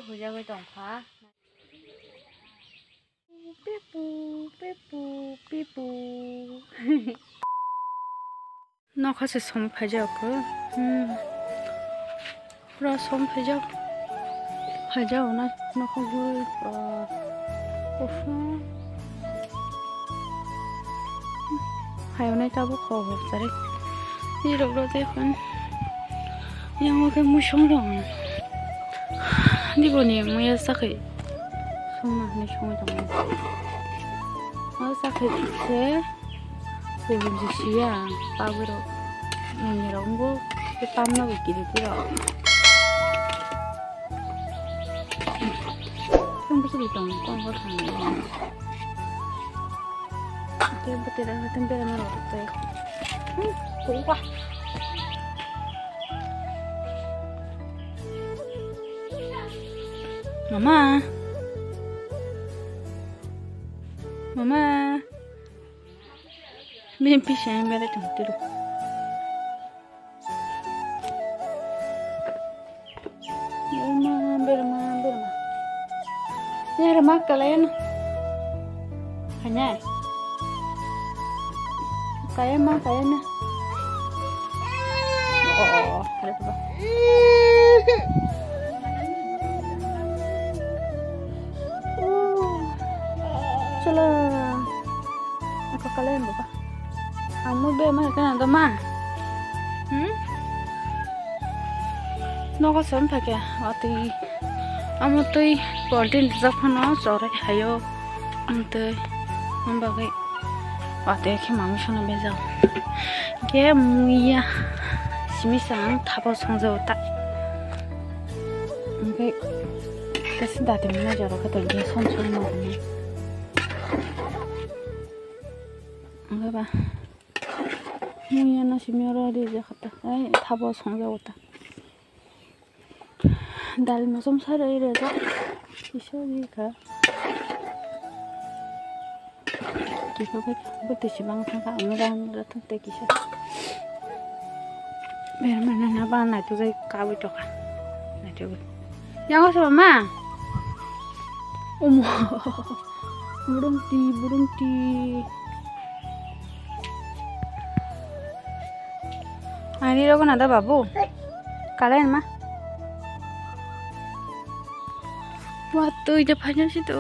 Hujan với tổng khóa Pipu nó có sự sống phải giờ cơ ra sống phải giờ nó không vui hay này tao bốc khổ rồi đi được đâu thế con yang mau cái mua sống rồi đi bộ này mua sao vậy xong mà này xong rồi ở sao vậy thế thì mình chỉ xí à bao cái đó mình nhớ có cái tăm nó bị kỹ được rồi không biết gì tổng con có thằng này cái bữa tiệc đó tâm trạng nó được tệ cũng quá Mama Bien pisah yang merah cantik tu. Berma. Ini rumah kalian? Hanya. Kayaknya. Oh, ada apa? Aku kalian buka. Kamu bema kan ada mah? Noga sam pakai waktu kamu tuh golden zapano sore hayo ante membagai waktu yang kamu sana bezal. Kayak muia simisang thapa sangzau tak. Oke, kesin tadi mana jarak ketemu sonson mana? Enggak bah. Muia nasi merah di Jakarta. Thapa sangzau tak. Dal masam sara ira ja isha ni ka kiko ka bote sibang ka amran ratang te kisha ber mana na ba na tu zai ka bu toka na tu yang apa mama burung ti ani ro kan ada babu kalian mah waktu Jepangnya situ.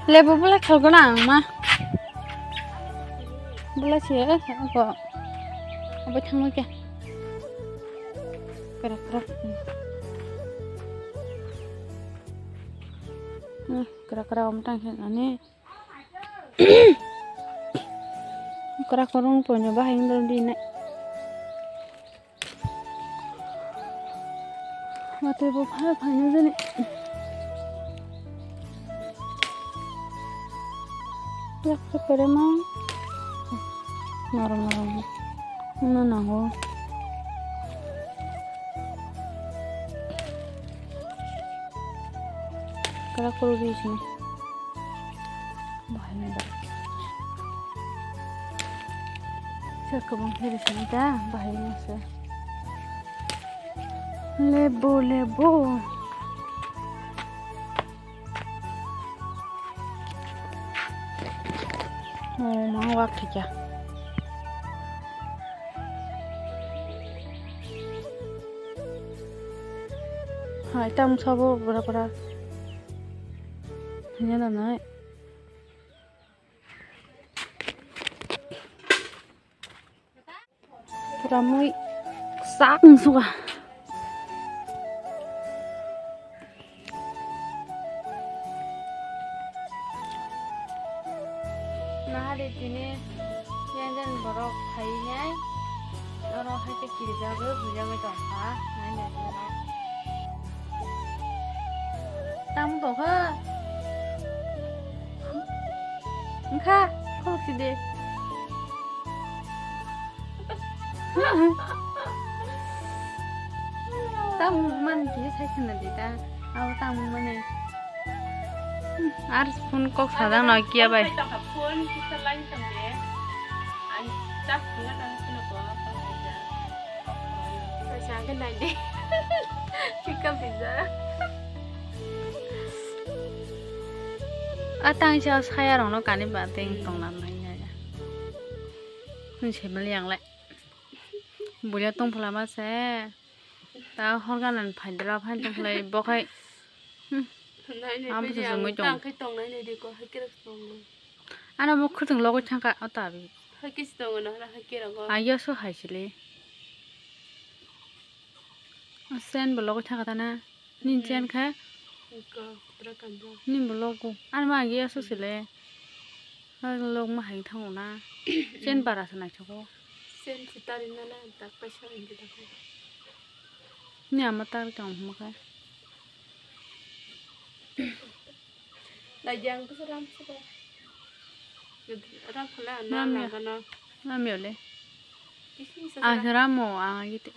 Lebu pula kalau nang mah. Pula sih apa? Apa canggung ke? Kerak. Kera-kera om tang ane kera korong punya bahing dalam dina mati bapa banyak jadi ya kepere mah normal mana ho kera koru di sini bahaya saya kebang dari sini dah bahaya saya lebo mau waktu ya hitam sabu berapa hanya naik ramai sang suka nah hari ini yang dan borok kayaknya orang hati kiri jaga bujaga jangka main dari orang tamu tuh ke enggak kok sih deh Tang man ki sai khna dita au tang mane ar phun kok sadang noi kia bai phun kita lain sampai anh chắc nó đang xin lỗi tôi sáng cái này đi chicken pizza tang cha saya rong no kani ba teng tong nan nai ya hun che mal yang lại bulia tong phla ma se ta hon gan nan phai dra phan tong lai bo khai này này bây giờ đang cái tông này đi có hai cái tông luôn ana mo khu tong logo chang ka ata bi hai cái tông nó là hai cái rồi ayo so hai chile sen bo logo chang ka na nin chen kha có rất cần rồi nin bo logo an ma ge so sile ha log ma hai thang na chen para sa na choko sen chỉ ta đi nó là đặt cái sao đi đặt nya ma tar chong ma kha đại giang cái ram sao ram phला nó là cái nó na myo le ramo gitu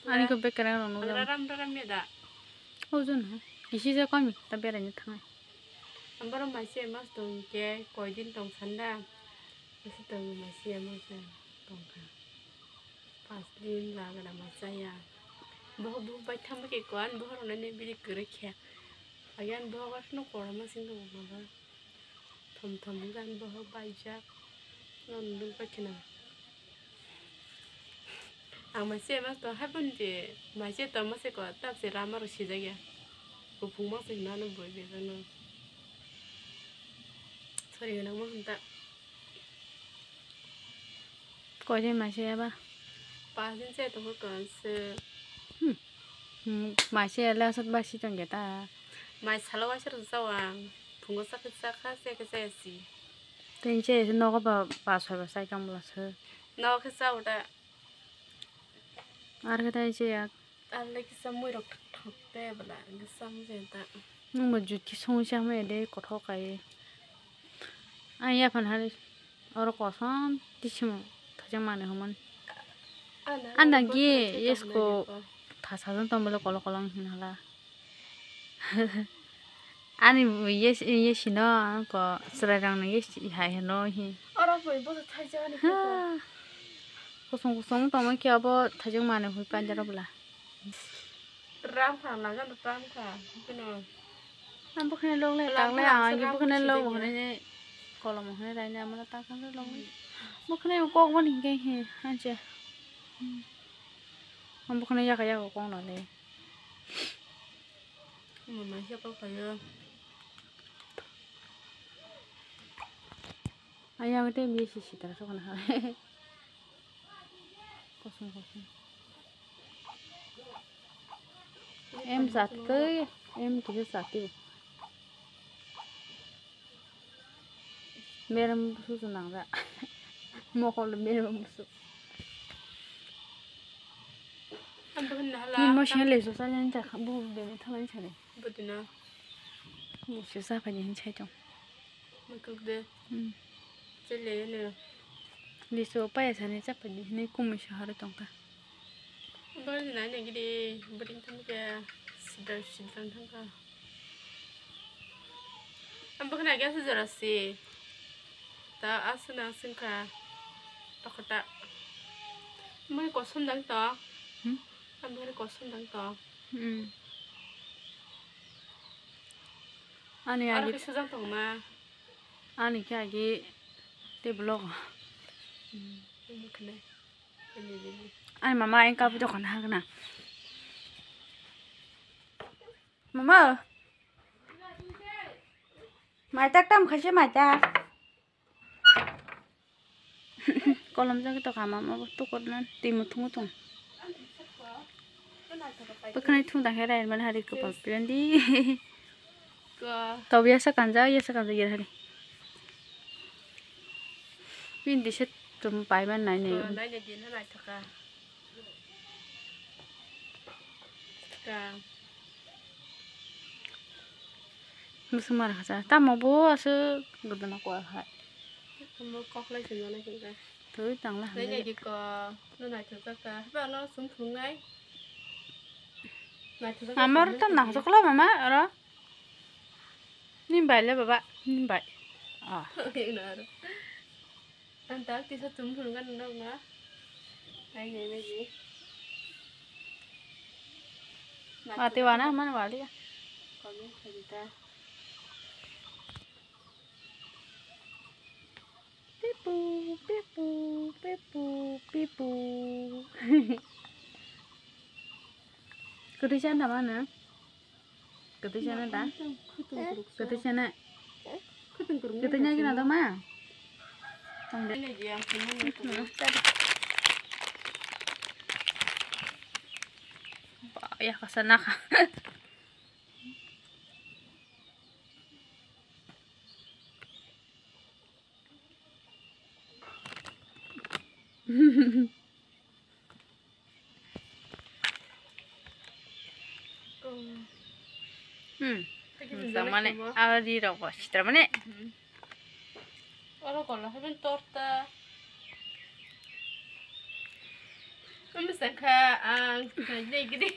ani ko bekara no ram ya da ozun kisi se kami tapi ada nyetang ambaro masih mas tong ke koi din tong sanda masih tong masih mas tong ka pas din la ga masaya boh boh bai tham ke kon boh ro ne bi kure khe ayan boh ga no ko ma sing do ma thom thom gan boh bai jak non dum pa china masih mas tong hai pun je masih tong masih ko tap se ramar si jaga ko phung mas na no boy be no sorry na mo hanta ko je ma se ba pa sin se to ko se ma se la sat ba si tong ta mai salo wa sir zawa phung sa kha se ke se si ten che no ko ba so ba sai kam la se no ke sa uta ar ka tai che ya alle ki samui rok thok te bala ke sam je ta no mo ju ki song sha me de ko tho kai ai ya phan hari or ko san ti chim tha jang ma ne homon anda gi yes ko tha sa don tom bolo kolo kolong hin hala ani yes no ko sra rang ne yes hai no hi ora boi bo tha ja ni kusung tama kia bo thajeng mane hui panjara bula ram kha la gan ram kha kino am bu khane log le tak le a gi bu khane log khane ne kolom khane dai ne amana ta khane log bu khane ko ko ni ge he han che am bu khane ya ka ko no le mà sẽ có phải aya cái tem gì xí ta so kana ha kosong em giặt tới em chỉ giặt đi meram susu nang ra mo ko le meram susu ni mo shele so sa len ta bu be me thang chale budina mo su sa pa yin chai chong mo ku de che le ne li so pa ya sa ne cha pa ni kum mi shahar tong ka bar na ne gi de budin tham ke sidar sidar thang ka am bu na ga su jara si ta asuna sin ka ta khata mo ko sun dang ta am bu ko sun dang ta ani agi su jang tong ma ani kya gi te blog ai mama anh cao cho con hàng nè mama mày tắc tâm khai chứ mày ta con làm sao cái tao khám mà tôi còn lên tìm một thùng thùng bữa nay thùng tặng cái này mà hai đứa cứ bảo tiền đi tao bây giờ cần gì vậy hả đi pin đi xét tụm bài bên này nè này là gì nó lại thật à musim marah saja. Tak mau bawa se, gede nak kuah. Mau kok lagi sih mana kita? Tuh tang lah. Này thì có nó lại thật ra cả, và nó xuống thùng ngay. Amar tan nah sekolah mama ora. Nimbai lah bapak, nimbai. Ah. Antar tisa tumpul kan dong na. Ay lagi. Mati wana mana wali ya? Kami cerita. Pipu, pipu, pipu, pipu. Ketika sana mana? Ketika sana dah? Ketika sana? Ketika lagi nada mana? Ini dia yang semua. Ya kesana kah? Sama nih, awal di rokok, citra mana? Orang kalau haben torta. Kamu sangka kayak gini.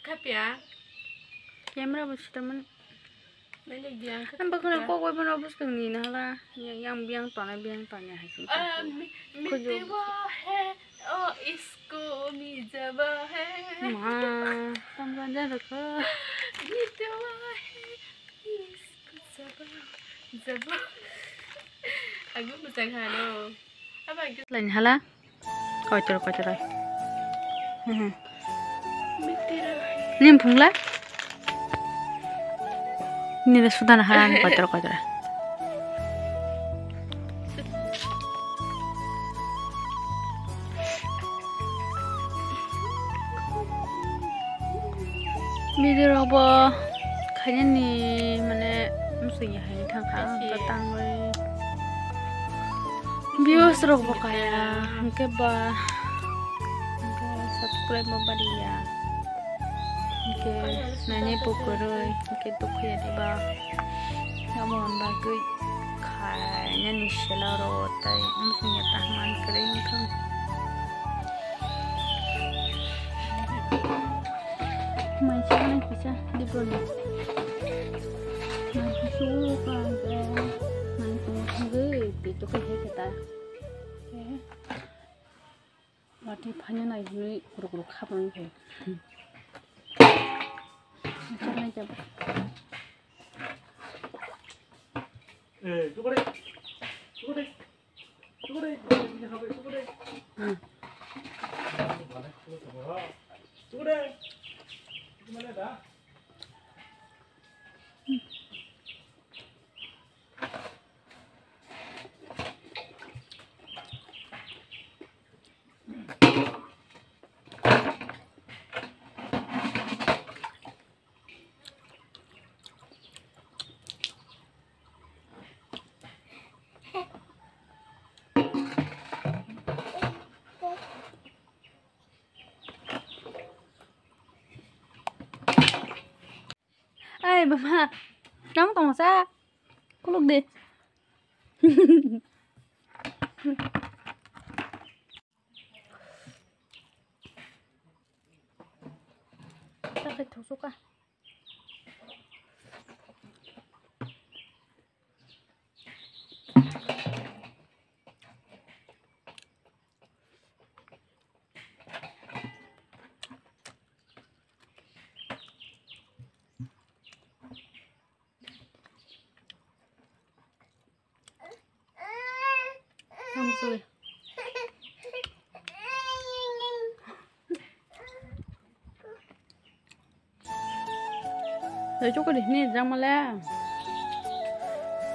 Kapia. Kamera bos citra mana? Mana dia? Kan bakal kok gue mau bos kengin lah, yang biang tanah hasil. Mitiwa he, oh isko mijaba he. Mah, tambah aja ke. Mitiwa he, isko zaba. Aku musang halo. Apa gitu? Lain hala, kacau. Mitira. Ini pungla. Ini dah sudah nahan kacau. Video apa? Kayaknya nih mana musuhnya hari tangkang datang lagi. Views terus kaya, mungkin subscribe apa dia, mungkin nanya pukul, mungkin tuh kaya dia kamu bagi kayaknya nih selalu tay musuhnya tahan kering kan. Macam bisa dibunuh. Masih suka kan? Masih itu kayak kita. Mati banyak lagi guru kapan tu? Macam. Cuba deh. Gimana dah? Ay, mama, kamu tunggu saya. Kuluk deh. Sakit tusuk ah. Samsul. Rồi chúc cái này răng mà la.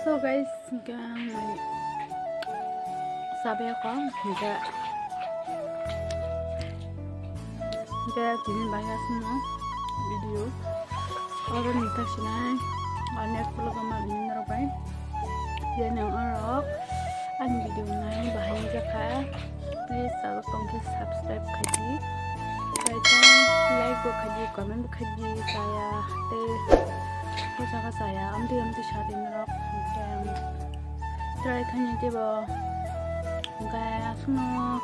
So guys, cái sabi ako cái tin banyak semua video. Orang ni tak silai. Banyak perlu kamu menerobai. Dia yang orang anh video này bahaya jaka. Please subscribe kaji. Like kaji, comment kaji saya saya amti shadi merok try kanya tiba kayak semua